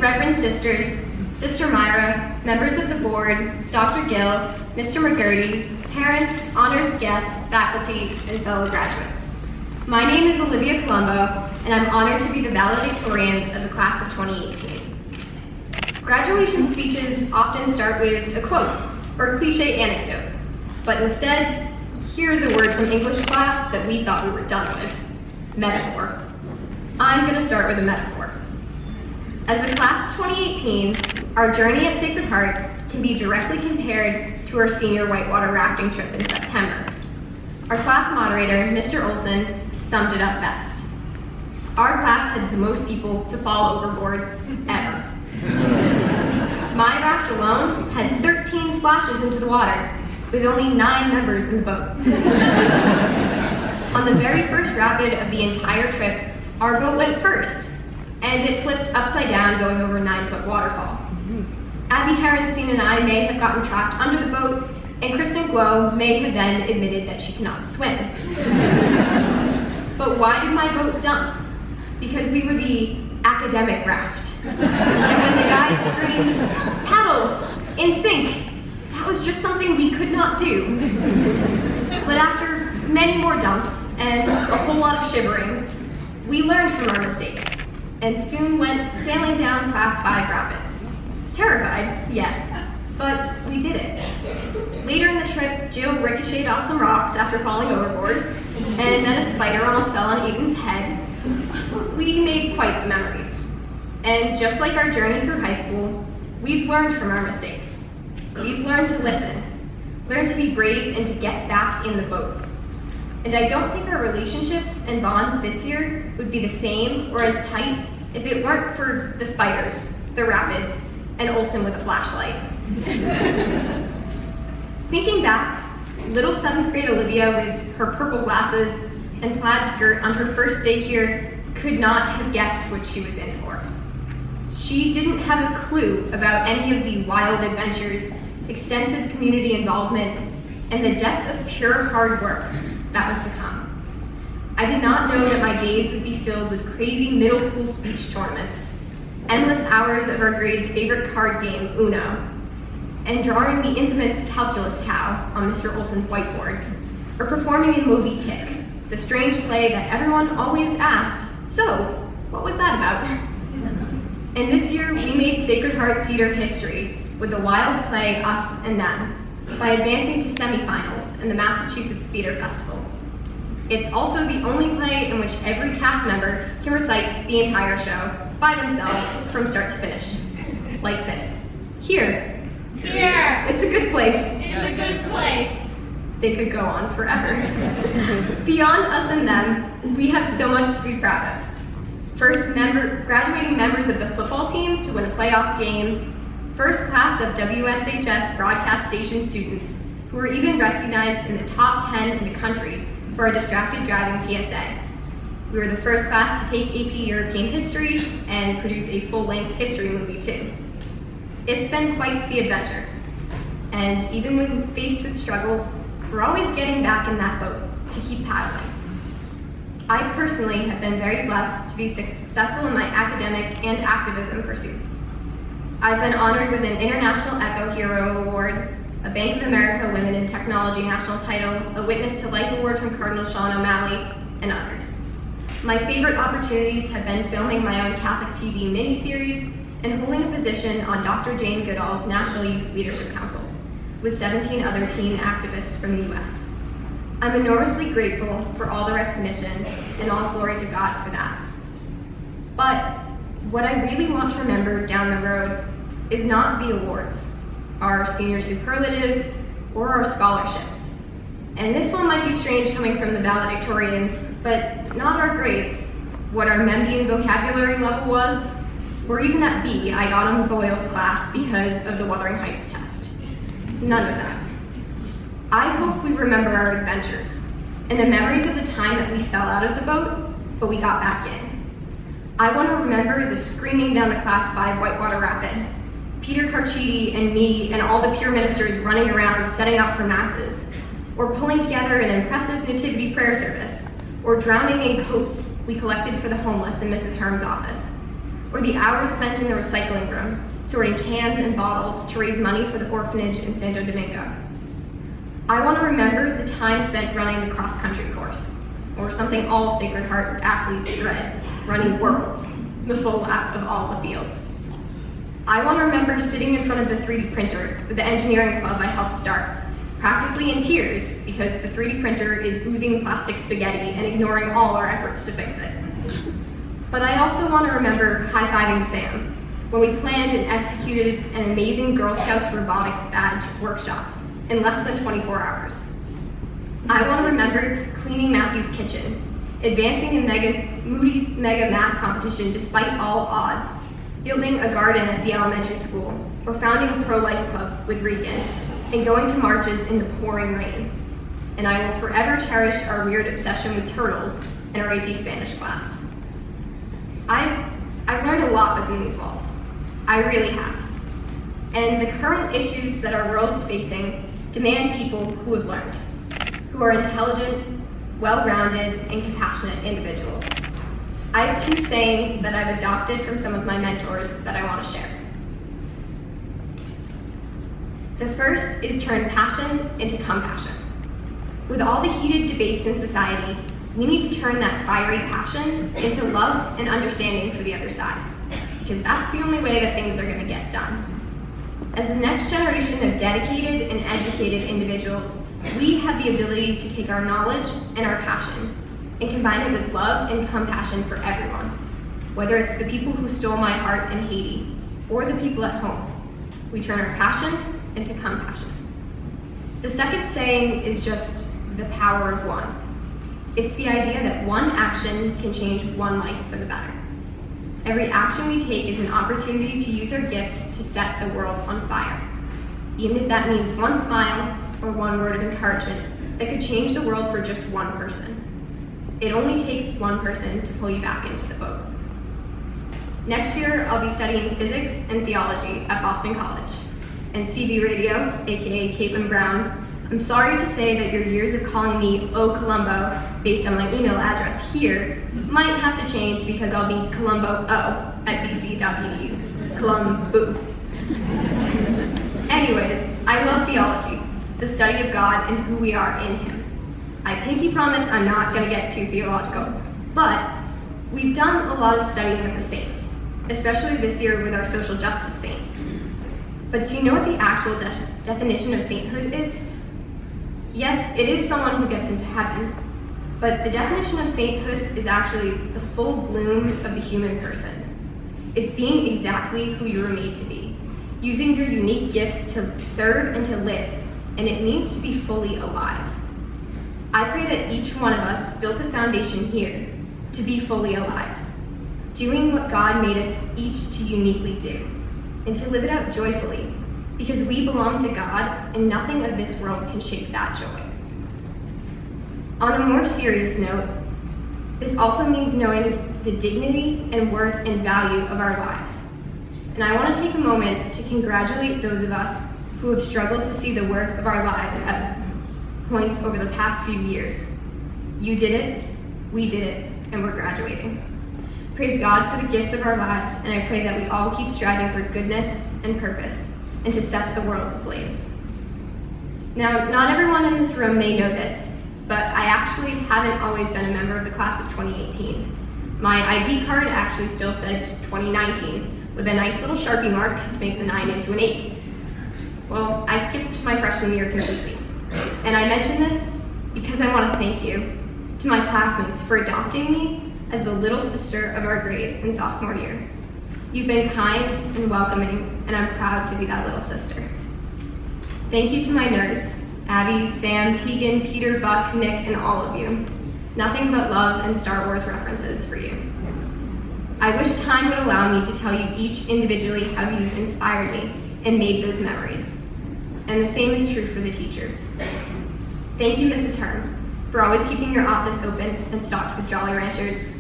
Reverend Sisters, Sister Myra, members of the board, Dr. Gill, Mr. McGurty, parents, honored guests, faculty, and fellow graduates. My name is Olivia Colombo, and I'm honored to be the valedictorian of the class of 2018. Graduation speeches often start with a quote or cliche anecdote, but instead, here's a word from English class that we thought we were done with: metaphor. I'm going to start with a metaphor. As the class of 2018, our journey at Sacred Heart can be directly compared to our senior whitewater rafting trip in September. Our class moderator, Mr. Olson, summed it up best. Our class had the most people to fall overboard ever. My raft alone had 13 splashes into the water, with only 9 members in the boat. On the very first rapid of the entire trip, our boat went first, and it flipped upside down going over a 9-foot waterfall. Abby Herenstein and I may have gotten trapped under the boat, and Kristen Guo may have then admitted that she cannot swim. But why did my boat dump? Because we were the academic raft. And when the guide screamed, "Paddle, in sync," that was just something we could not do. But after many more dumps and a whole lot of shivering, we learned from our mistakes and soon went sailing down Class 5 rapids. Terrified, yes, but we did it. Later in the trip, Jill ricocheted off some rocks after falling overboard, and then a spider almost fell on Aiden's head. We made quite the memories. And just like our journey through high school, we've learned from our mistakes. We've learned to listen, learned to be brave, and to get back in the boat. And I don't think our relationships and bonds this year would be the same or as tight if it weren't for the spiders, the rapids, and Olson with a flashlight. Thinking back, little 7th grade Olivia with her purple glasses and plaid skirt on her first day here could not have guessed what she was in for. She didn't have a clue about any of the wild adventures, extensive community involvement, and the depth of pure hard work that was to come. I did not know that my days would be filled with crazy middle school speech tournaments, endless hours of our grade's favorite card game, Uno, and drawing the infamous calculus cow on Mr. Olson's whiteboard, or performing in Moby Tick, the strange play that everyone always asked, "So, what was that about?" And this year, we made Sacred Heart Theater history with the wild play Us and Them by advancing to semifinals in the Massachusetts Theater Festival. It's also the only play in which every cast member can recite the entire show by themselves from start to finish, like this. Here. Here. It's a good place. It's a good place. They could go on forever. Beyond Us and Them, we have so much to be proud of. First, graduating members of the football team to win a playoff game, first class of WSHS broadcast station students who were even recognized in the top 10 in the country for a distracted driving PSA. We were the first class to take AP European history and produce a full-length history movie too. It's been quite the adventure. And even when faced with struggles, we're always getting back in that boat to keep paddling. I personally have been very blessed to be successful in my academic and activism pursuits. I've been honored with an International Echo Hero Award, a Bank of America Women in Technology national title, a Witness to Life Award from Cardinal Sean O'Malley, and others. My favorite opportunities have been filming my own Catholic TV miniseries and holding a position on Dr. Jane Goodall's National Youth Leadership Council with 17 other teen activists from the US. I'm enormously grateful for all the recognition and all glory to God for that. But what I really want to remember down the road is not the awards, our senior superlatives, or our scholarships. And this one might be strange coming from the valedictorian, but not our grades, what our Membian vocabulary level was, or even that B I got on Boyle's class because of the Wuthering Heights test. None of that. I hope we remember our adventures and the memories of the time that we fell out of the boat, but we got back in. I want to remember the screaming down the Class 5 whitewater rapid, Peter Carchidi and me and all the peer ministers running around setting up for masses, or pulling together an impressive nativity prayer service, or drowning in coats we collected for the homeless in Mrs. Herm's office, or the hours spent in the recycling room, sorting cans and bottles to raise money for the orphanage in Santo Domingo. I want to remember the time spent running the cross-country course, or something all Sacred Heart athletes dread, running worlds, the full lap of all the fields. I want to remember sitting in front of the 3D printer with the engineering club I helped start, practically in tears because the 3D printer is oozing plastic spaghetti and ignoring all our efforts to fix it. But I also want to remember high-fiving Sam when we planned and executed an amazing Girl Scouts robotics badge workshop in less than 24 hours. I want to remember cleaning Matthew's kitchen, advancing in Moody's mega math competition despite all odds, building a garden at the elementary school, or founding a pro-life club with Regan, and going to marches in the pouring rain. And I will forever cherish our weird obsession with turtles in our AP Spanish class. I've learned a lot within these walls. I really have. And the current issues that our world is facing demand people who have learned, who are intelligent, well-rounded, and compassionate individuals. I have two sayings that I've adopted from some of my mentors that I want to share. The first is turn passion into compassion. With all the heated debates in society, we need to turn that fiery passion into love and understanding for the other side, because that's the only way that things are going to get done. As the next generation of dedicated and educated individuals, we have the ability to take our knowledge and our passion and combine it with love and compassion for everyone, whether it's the people who stole my heart in Haiti or the people at home. We turn our passion into compassion. The second saying is just the power of one. It's the idea that one action can change one life for the better. Every action we take is an opportunity to use our gifts to set the world on fire, even if that means one smile or one word of encouragement that could change the world for just one person. It only takes one person to pull you back into the boat. Next year, I'll be studying physics and theology at Boston College. And CB Radio, aka Cape and Brown, I'm sorry to say that your years of calling me O Colombo based on my email address here might have to change because I'll be Colombo O at bc.edu. Colombo. Anyways, I love theology, the study of God and who we are in Him. I pinky promise I'm not going to get too theological, but we've done a lot of studying of the saints, especially this year with our social justice saints. But do you know what the actual definition of sainthood is? Yes, it is someone who gets into heaven, but the definition of sainthood is actually the full bloom of the human person. It's being exactly who you were made to be, using your unique gifts to serve and to live, and it means to be fully alive. I pray that each one of us built a foundation here to be fully alive, doing what God made us each to uniquely do, and to live it out joyfully, because we belong to God and nothing of this world can shake that joy. On a more serious note, this also means knowing the dignity and worth and value of our lives. And I want to take a moment to congratulate those of us who have struggled to see the worth of our lives at points over the past few years. You did it, we did it, and we're graduating. Praise God for the gifts of our lives, and I pray that we all keep striving for goodness and purpose, and to set the world ablaze. Now, not everyone in this room may know this, but I actually haven't always been a member of the class of 2018. My ID card actually still says 2019, with a nice little Sharpie mark to make the 9 into an 8. Well, I skipped my freshman year completely. And I mention this because I want to thank you to my classmates for adopting me as the little sister of our grade in sophomore year. You've been kind and welcoming, and I'm proud to be that little sister. Thank you to my nerds, Abby, Sam, Tegan, Peter, Buck, Nick, and all of you. Nothing but love and Star Wars references for you. I wish time would allow me to tell you each individually how you've inspired me and made those memories. And the same is true for the teachers. Thank you, Mrs. Hearn, for always keeping your office open and stocked with Jolly Ranchers.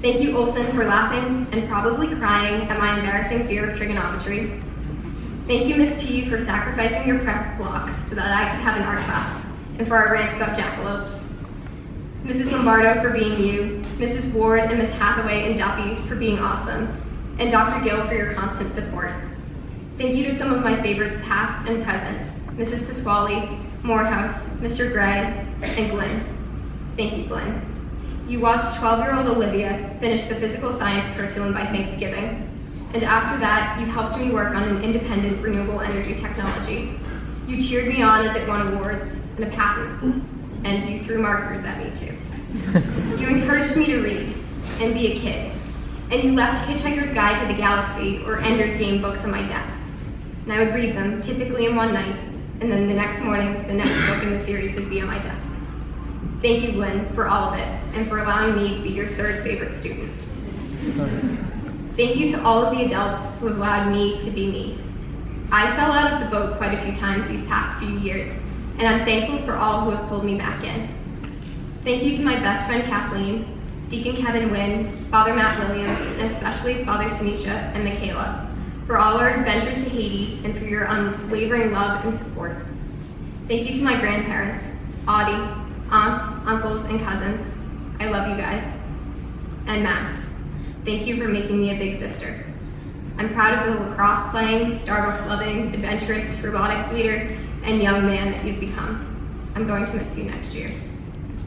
Thank you, Olson, for laughing and probably crying at my embarrassing fear of trigonometry. Thank you, Miss T, for sacrificing your prep block so that I could have an art class, and for our rants about jackalopes. Mrs. Lombardo for being you, Mrs. Ward and Miss Hathaway and Duffy for being awesome, and Dr. Gill for your constant support. Thank you to some of my favorites past and present, Mrs. Pasquale, Morehouse, Mr. Gray, and Glenn. Thank you, Glenn. You watched 12-year-old Olivia finish the physical science curriculum by Thanksgiving, and after that, you helped me work on an independent renewable energy technology. You cheered me on as it won awards and a patent, and you threw markers at me too. You encouraged me to read and be a kid, and you left Hitchhiker's Guide to the Galaxy or Ender's Game books on my desk, and I would read them, typically in one night, and then the next morning, the next book in the series would be on my desk. Thank you, Glenn, for all of it, and for allowing me to be your third favorite student. Thank you to all of the adults who have allowed me to be me. I fell out of the boat quite a few times these past few years, and I'm thankful for all who have pulled me back in. Thank you to my best friend Kathleen, Deacon Kevin Wynn, Father Matt Williams, and especially Father Sinisha and Michaela, for all our adventures to Haiti and for your unwavering love and support. Thank you to my grandparents, Audie, aunts, uncles, and cousins. I love you guys. And Max, thank you for making me a big sister. I'm proud of the lacrosse playing, Starbucks loving, adventurous, robotics leader, and young man that you've become. I'm going to miss you next year.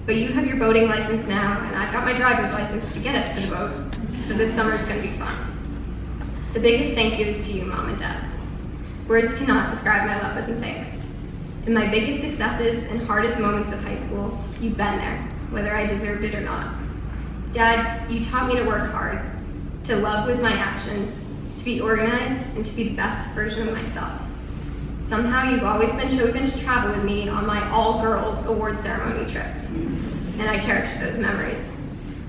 But you have your boating license now, and I've got my driver's license to get us to the boat, so this summer's gonna be fun. The biggest thank you is to you, Mom and Dad. Words cannot describe my love and thanks. In my biggest successes and hardest moments of high school, you've been there, whether I deserved it or not. Dad, you taught me to work hard, to love with my actions, to be organized, and to be the best version of myself. Somehow you've always been chosen to travel with me on my all-girls award ceremony trips, and I cherish those memories.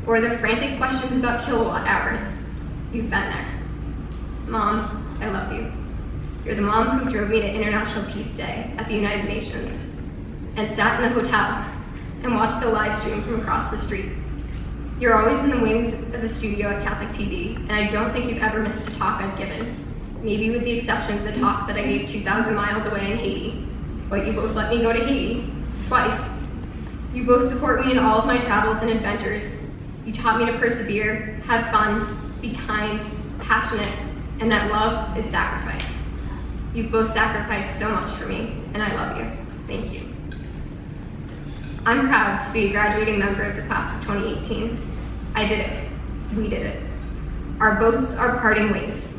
Or the frantic questions about kilowatt hours. You've been there. Mom, I love you. You're the mom who drove me to International Peace Day at the United Nations, and sat in the hotel and watched the live stream from across the street. You're always in the wings of the studio at Catholic TV, and I don't think you've ever missed a talk I've given. Maybe with the exception of the talk that I gave 2,000 miles away in Haiti, but you both let me go to Haiti, twice. You both support me in all of my travels and adventures. You taught me to persevere, have fun, be kind, passionate, and that love is sacrifice. You've both sacrificed so much for me, and I love you. Thank you. I'm proud to be a graduating member of the class of 2018. I did it. We did it. Our boats are parting ways,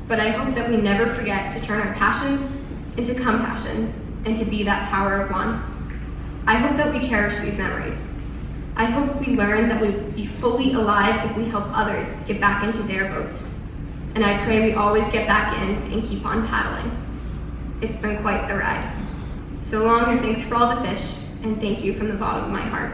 but I hope that we never forget to turn our passions into compassion and to be that power of one. I hope that we cherish these memories. I hope we learn that we'll be fully alive if we help others get back into their boats. And I pray we always get back in and keep on paddling. It's been quite the ride. So long, and thanks for all the fish, and thank you from the bottom of my heart.